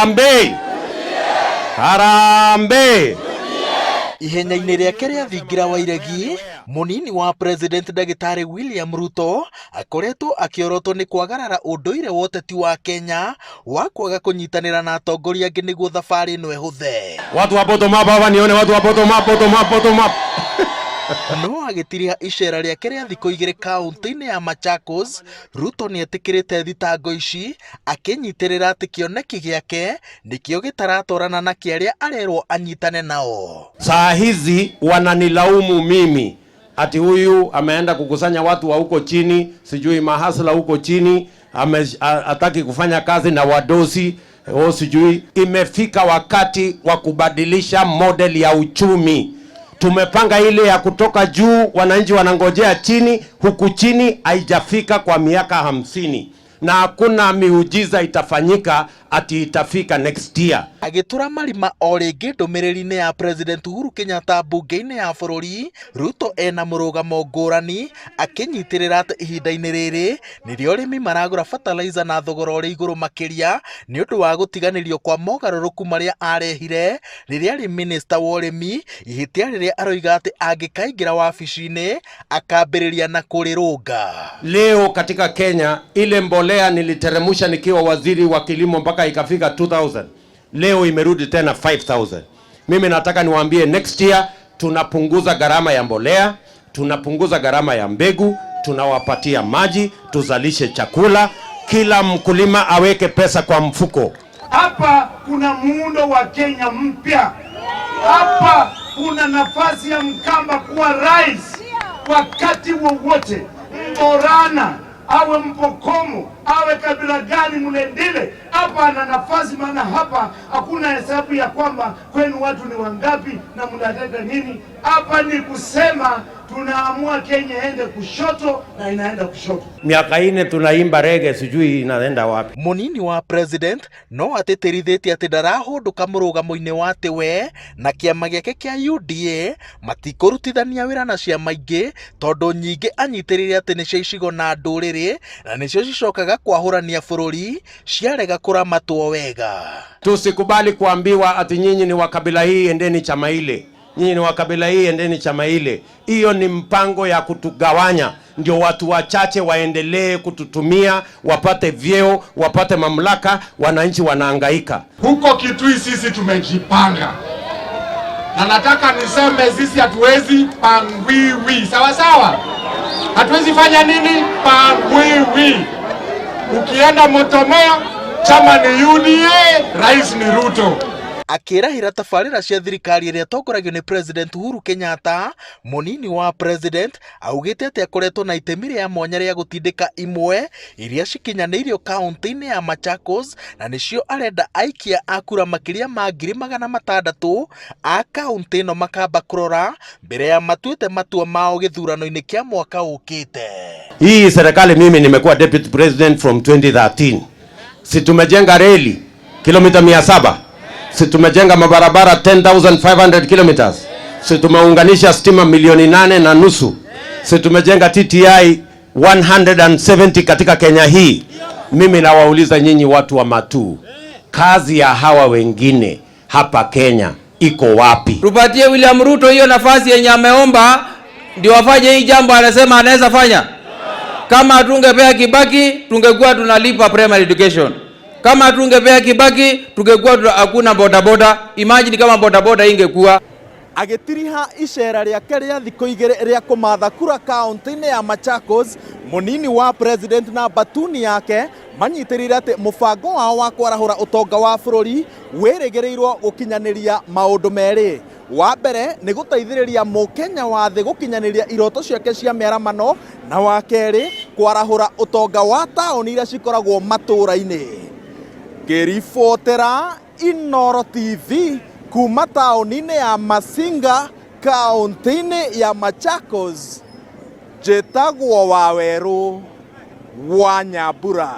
Harambee! Harambee! Ihenya-inĩ rĩake rĩa thingira wa iregi, munini wa President Ndagĩtarĩ William Ruto akoretwo akĩorotwo nĩ kwagarara ũndũire wa ũteti wa Kenya wa kwaga kũnyitanĩra na atongoria angĩ nĩguo thabarĩ ĩno ĩhũthe. Watu wa bottom up hapa nione watu wa bottom up. No agĩtiriha icera rĩake rĩa thikũ igĩrĩ kaunti-inĩ ya Machakos, Ruto nĩetĩkĩrĩte thitango ici akĩnyitĩrĩra atĩ kĩoneki gĩake nĩkĩo gĩtaratwarana na kĩarĩa arerwo anyitane nao. Saa hizi wananilaumu mimi ati huyu ameenda kukusanya watu wa huko chini, sijui mahasla huko chini, hataki kufanya kazi na wadosi, sijui. Imefika wakati wa kubadilisha model ya uchumi. Tumepanga ile ya kutoka juu, wananchi wanangojea chini, huku chini haijafika kwa miaka 50. Na hakuna miujiza itafanyika ati itafika next year. Agitura marima o rĩngĩ ndũmĩrĩri-inĩ ya President Uhuru Kenyatta mbunge-inĩ ya bũrũri, Ruto ena mũrũgamo ngũrani akĩnyitĩrĩra atĩ ihinda-inĩ rĩrĩ nĩrĩo arĩmi maragũra fertilizer na thogora ũrĩ igũrũ makĩria nĩ ũndũ wa gũtiganĩrio kwa mogarũrũku marĩa arehire rĩrĩa arĩ minister wa ũrĩmi, ihĩtia rĩrĩa aroiga atĩ angĩkaingĩra wabici-inĩ akambĩrĩria na kũrĩrũnga. Leo katika Kenya ile mbolea niliteremusha nikiwa waziri wa kilimo mpaka ikafika 2000. Leo imerudi tena 5000. Mimi nataka niwaambie next year tunapunguza gharama ya mbolea, tunapunguza gharama ya mbegu, tunawapatia maji, tuzalishe chakula, kila mkulima aweke pesa kwa mfuko. Hapa kuna muundo wa Kenya mpya. Hapa kuna nafasi ya Mkamba kuwa rais wakati wowote. Mborana awe Mpokomo, awe kabila gani Mlendile, hapa ana nafasi, maana hapa hakuna hesabu ya kwamba kwenu watu ni wangapi na mnataka nini. Hapa ni kusema tunaamua Kenya ende kushoto na inaenda kushoto. Miaka 4 tunaimba rege, sijui inaenda wapi. Munini wa president no atĩtĩrithĩtie atĩ ndarahũndũka mũrũgamo-inĩ wa atĩ we na kĩama gĩake kĩa UDA matikũrutithania wĩra na ciama ingĩ tondũ nyingĩ anyitĩrĩire atĩ nĩcio icigo na ndũrĩrĩ na nĩcio cicokaga kwahũrania bũrũri ciarega kũramatwo wega. Tusikubali kuambiwa ati nyinyi ni wa kabila hii endeni chama ile, nyinyi ni wa kabila hii endeni chama ile. Hiyo ni mpango ya kutugawanya, ndio watu wachache waendelee kututumia, wapate vyeo, wapate mamlaka, wananchi wanahangaika. Huko Kitui sisi tumejipanga. Na nataka niseme sisi hatuwezi pangwiwi. Sawa sawa? Hatuwezi fanya nini? Pangwiwi. Ukienda Motomea, chama ni UDA, rais ni Ruto. Akĩrahĩra tabarĩra cia thirikari ĩrĩa tongoragio nĩ President Uhuru Kenyatta, munini wa president augĩte atĩ akoretwo na itemi rĩa mwanya rĩa gũtindĩka imwe iria cikinyanĩirio kaunti-inĩ ya Machakos, na nĩcio arenda aikia a kura makĩria ma 600,000 a kaunti ĩno makamba kũrora mbere ya matuĩte matua mao gĩthurano-inĩ kĩa mwaka ũkĩte. Hii serikali mimi nimekuwa deputy president from 2013. Si tumejenga reli kilomita 700. Si tumejenga mabarabara 10,500 kilometers. Si tumeunganisha stima 8.5 milioni. Si tumejenga TTI 170 katika Kenya hii. Mimi nawauliza nyinyi watu wa Matu, kazi ya hawa wengine hapa Kenya iko wapi? Tupatie William Ruto hiyo nafasi yenye ameomba ndio afanye hii jambo anasema anaweza fanya. Kama tungepea Kibaki tungekuwa tunalipa primary education. Kama tungepea Kibaki tungekuwa hakuna bodaboda. Imagine kama bodaboda ingekuwa. Agĩtiriha icera rĩake rĩa thikũ igĩrĩ rĩa kũmatha kura kaunti-inĩ ya Machakos, munini wa president na batuni yake manyitĩrĩire atĩ mũbango wao wa kwarahũra ũtonga wa bũrũri wĩrĩgĩrĩirwo gũkinyanĩria maũndũ merĩ. Wa mbere nĩ gũteithĩrĩria mũkenya wa thĩ gũkinyanĩria iroto ciake cia mĩaramano, na wa kerĩ kwarahũra ũtonga wa taũni iria cikoragwo matũũra-inĩ. Ngĩribotera Inooro TV kuma taũni-inĩ ya Masinga kaunti-inĩ ya Machakos, njĩtagwo Wawerũ wa Nyambura.